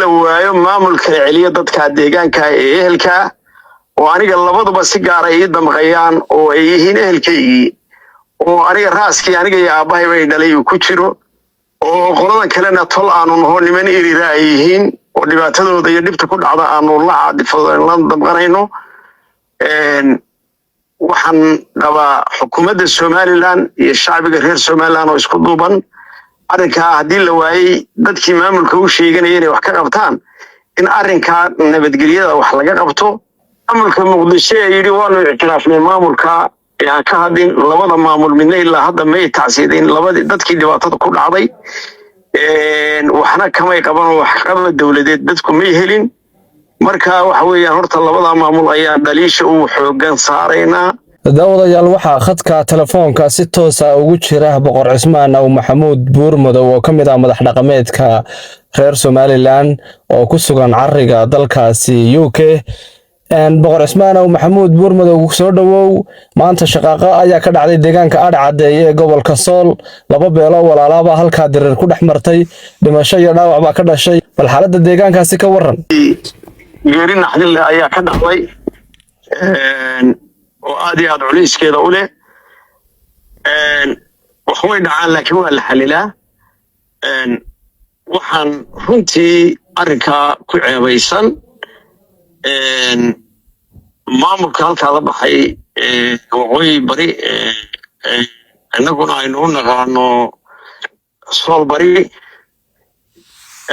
la waayo maamulka celiya dadka deegaanka ee ehelka oo aniga labaduba si gaar ah ii damqayaan oo ay yihiin ehelkaygii oo aniga raaskii aniga iyo aabahay bay dhalay ku jiro oo qoladan kalena tol aanu naho niman irira ay yihiin oo dhibaatadooda iyo dhibta ku dhacda aanu la caadifado la damqanayno waxaan qabaa xukuumadda Somaliland iyo shacbiga reer Somaliland oo isku duuban arrinka haddii la waayay dadkii maamulka u sheeganayay inay wax ka qabtaan in arrinka nabadgelyada wax laga qabto maamulka Muqdisho ee yiri waanu ictiraafnay maamulka yaa ka hadin labada maamul midna ilaa hadda may tacsiidin labadii dadkii dhibaatada ku dhacday waxna kamay qaban wax qabad dawladeed dadku may helin marka waxa weeyaan horta labada maamul ayaa dhaliisha uu xoogan saarayna daawadayaal waxaa khadka telefoonka si toos ah ugu jira boqor Cismaan aw Maxamuud Buurmadow oo kamid ah madax dhaqameedka reer Somaliland oo ku sugan cariga dalkaasi UK boqor Cismaan aw Maxamuud Buurmadow soo dhawow maanta shaqaaqa ayaa ka dhacday deegaanka Adhacadey ee gobolka Sool laba beelo walaalaaba halka dirir ku dhaxmartay dhimasho iyo dhaawac baa ka dhashay bal xaaladda deegaankaasi ka waran geeri naxdin ayaa ka dhacday oo aad iyo aad culeyskeeda u leh wax way dhacaan laakiin waa la xalilaa waxaan runtii arrinka ku ceebaysan maamulka halkaa la baxay waqooyi bari innaguna aynu u naqaano Sool bari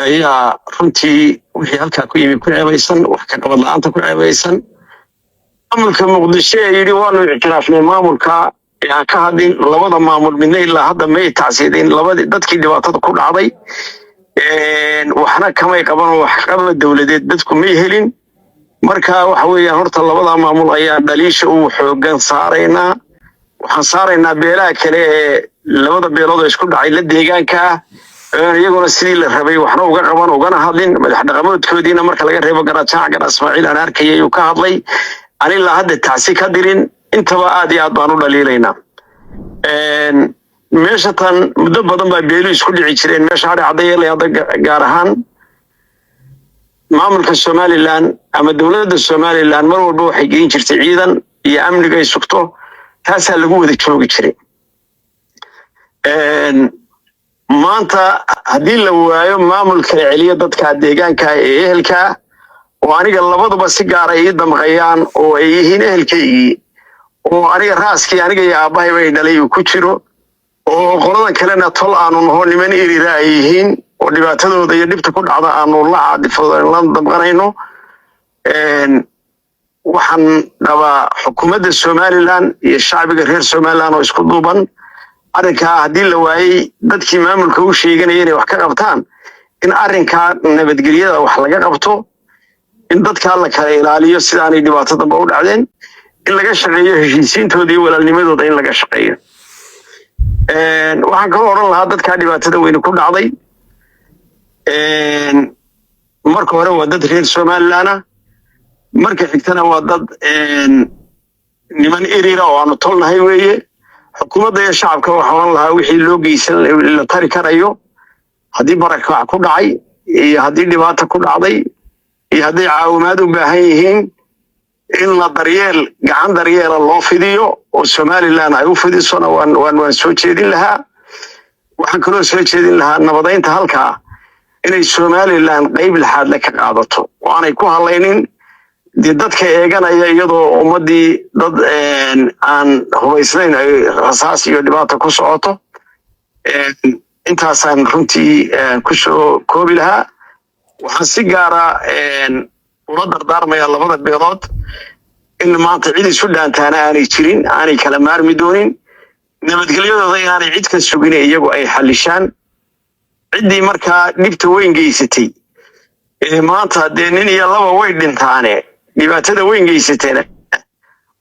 ayaa runtii wixii halkaa ku yimi ku ceebaysan wax ka qabad la'aanta ku ceebaysan maamulka Muqdisho ee yiri waanu ictiraafnay maamulka yaa ka hadin labada maamul midna ilaa hadda may tacsiidin labadii dadkii dhibaatada ku dhacday waxna kamay qaban wax qabad dawladeed dadku may helin marka waxa weeyaan horta labada maamul ayaa dhaliisha uu xoogan saarayna waxaan saaraynaa beelaha kale ee labada beelood isku dhacay la deegaanka iyaguna sidii la rabay waxna uga qaban ugana hadlin madax dhaqameedkoodiina marka laga reebo Garaad Ismaaciil aan arkayay uu ka hadlay anila hadda taasi ka dirin intaba aad iyo aad baan u dhaliilaynaa meesha tan muddo badan baa beelu isku dhici jireen meesha Adhacadey gaar ahaan maamulka Somaliland ama dawladda Somaliland mar walba waxay geyn jirtay ciidan iyo amniga ay sugto taas lagu wada joogi jiray maanta haddii la waayo maamulka celiya dadka deegaanka ee ehelka oo aniga labaduba si gaar ah ii damqayaan oo ay yihiin ehelkaygii oo aniga raaskii aniga iyo aabahay bay dhalay ku jiro oo qoladan kalena tol aanu naho niman irira ay yihiin oo dhibaatadooda iyo dhibta ku dhacda aanu la caadifado la damqanayno waxaan qabaa xukuumadda Somaliland iyo shacbiga reer Somaliland oo isku duuban arrinka haddii la waayay dadkii maamulka u sheeganayay inay wax ka qabtaan in arrinka nabadgelyada wax laga qabto in dadka la kala ilaaliyo sidaanay dhibaatada u dhacdeen in laga shaqeeyo heshiisiintooda iyo walaalnimadooda in laga shaqeeyo waxaan ka oran lahaa dadka dhibaatada weyn ku dhacday marka hore waa dad reer Somaliland marka xigtana waa dad niman irira oo aanu tolnahay weeye xukuumadda iyo shacabka waxaan oran lahaa wixii loo geysan la tari karayo haddii baraka ku dhacay iyo haddii dhibaato ku dhacday iyo haddii caawimaad u baahan yihiin in la gacan daryeel loo fidiyo oo Somaliland ay u fidisona waan soo jeedin lahaa waxaan kaloo soo jeedin lahaa nabadeynta halkaa inay Somaliland qayb laxaad la ka qaadato oo aanay ku halaynin dadka eeganaya iyadoo ummadii dad aan hubaysnayn ay rasaas iyo dhibaato ku socoto intaasaan runtii ku soo koobi lahaa waxaan si gaar ah ula dardaarmayaa labada beelood in maanta cid isu dhaantaana aanay jirin aanay kala maarmi doonin nabadgelyadooda inaanay cid ka sugin iyagu ay xalishaan ciddii markaa dhibta weyn geysatay maanta dee nin iyo laba way dhintaane dhibaatada weyn geysateena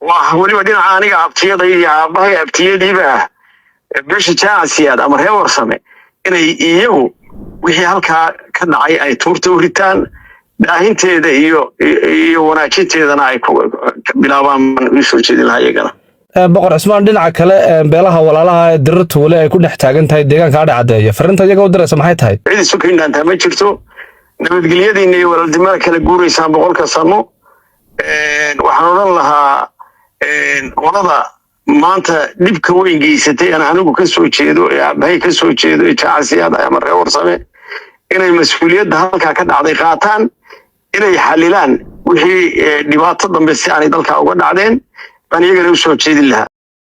waa waliba dhinaca aniga abtiyada iyo aabahay abtiyadiiba bisha jaasiyaad ama reer warsame inay iyagu wixii halkaa ka dhacay ay tuurta u ritaan daahinteeda iyo wanaajinteedana ay ku bilaabaan soo jeedin lahaa iyagana boqor Cismaan dhinaca kale beelaha walaalaha ee dirirtu wali ay ku dhex taagan tahay deegaanka Adhacadey fariinta iyaga u diraysa maxay tahay cid isu keenanta ma jirto nabadgelyadiina iyo walaalnimada kala guuraysaan boqolka sano waxaan odhan lahaa qolada maanta dhibka weyn geysatay aan anigu ka soo jeedo ee aabahay ka soo jeedo ee jaacasiyaad ama reer warsame inay mas-uuliyadda halkaa ka dhacday qaataan inay xalilaan wixii dhibaato dambe si aanay dalka uga dhacdeen baan iyagana u soo jeedin lahaa